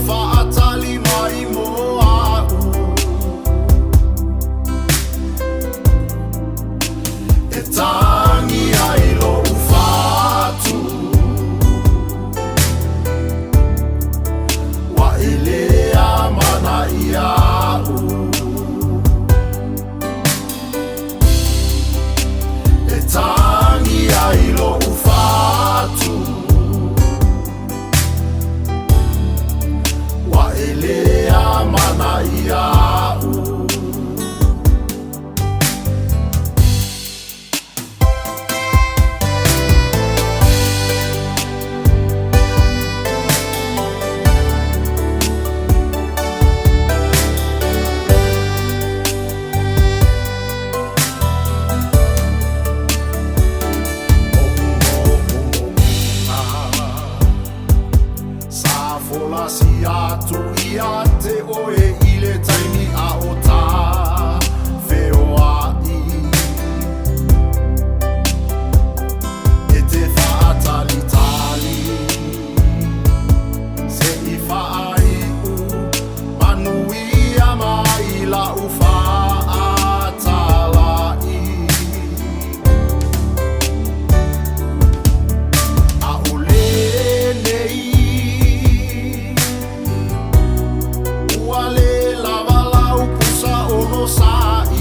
whaatali mai mo a'u e tangi ai lo ufatu wa elea mana i a'u e tangi ai lo ufatu wa elea mana i a'u Fola si atu i ate oe i le taimi a o tā wheo ai e te whaatali tali se i whaai u manui a mai la u whaatalai a o le nei wale lava lau pusa ono sai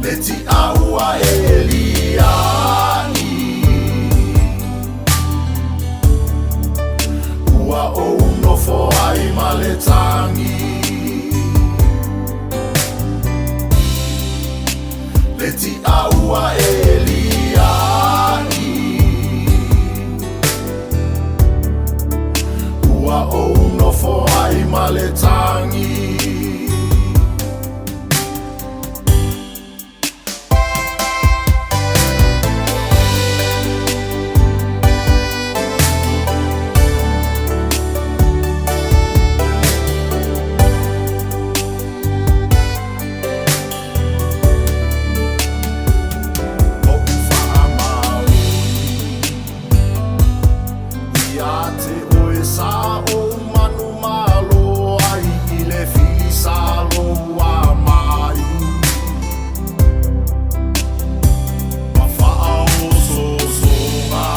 Leti aua eliani Ua o uno fo ai maletangi Leti aua eliani Ua o uno fo ai maletangi O whaamali Ia te oe sa o manu malo ai i le fili salo a mai Ma wha o sosonga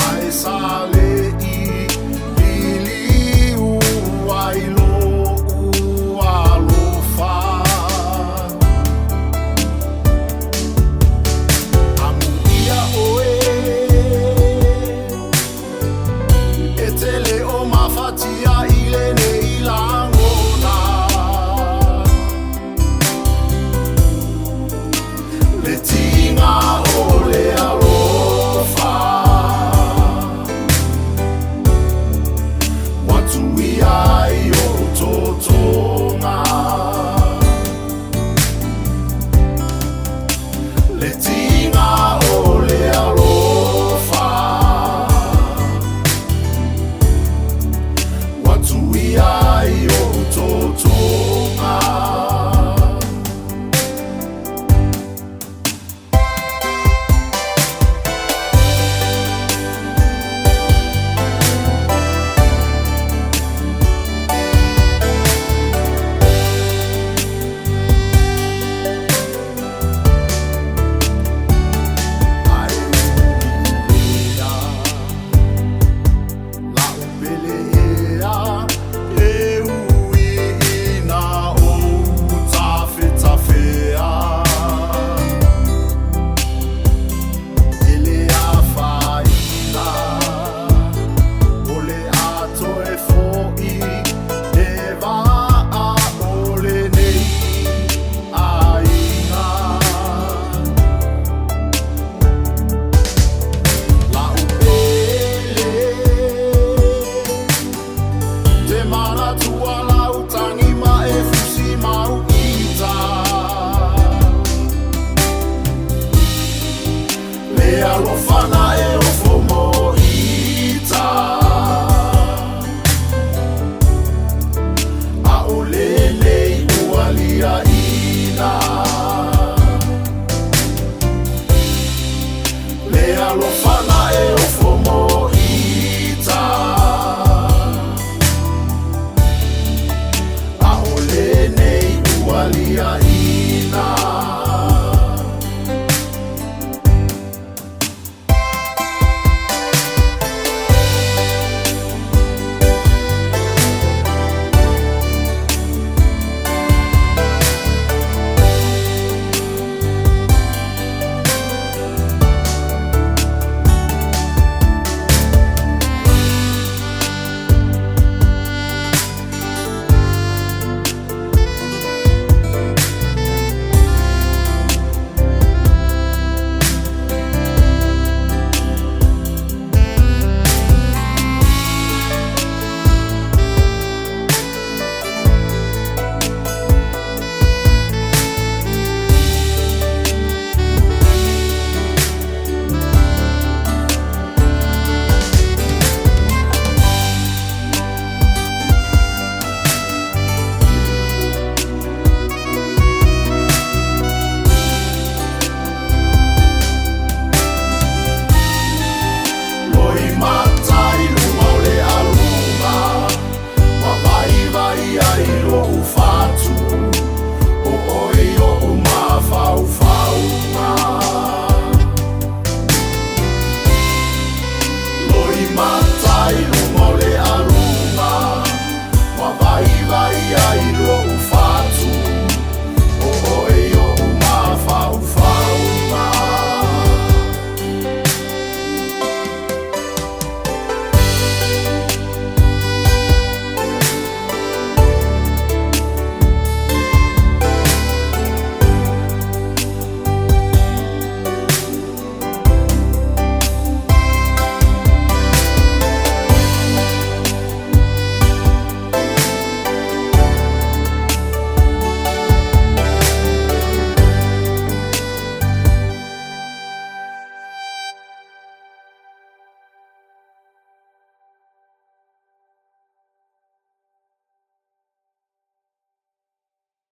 Ai sa le i lili ua i lo ua lofa Amu ia oe alofana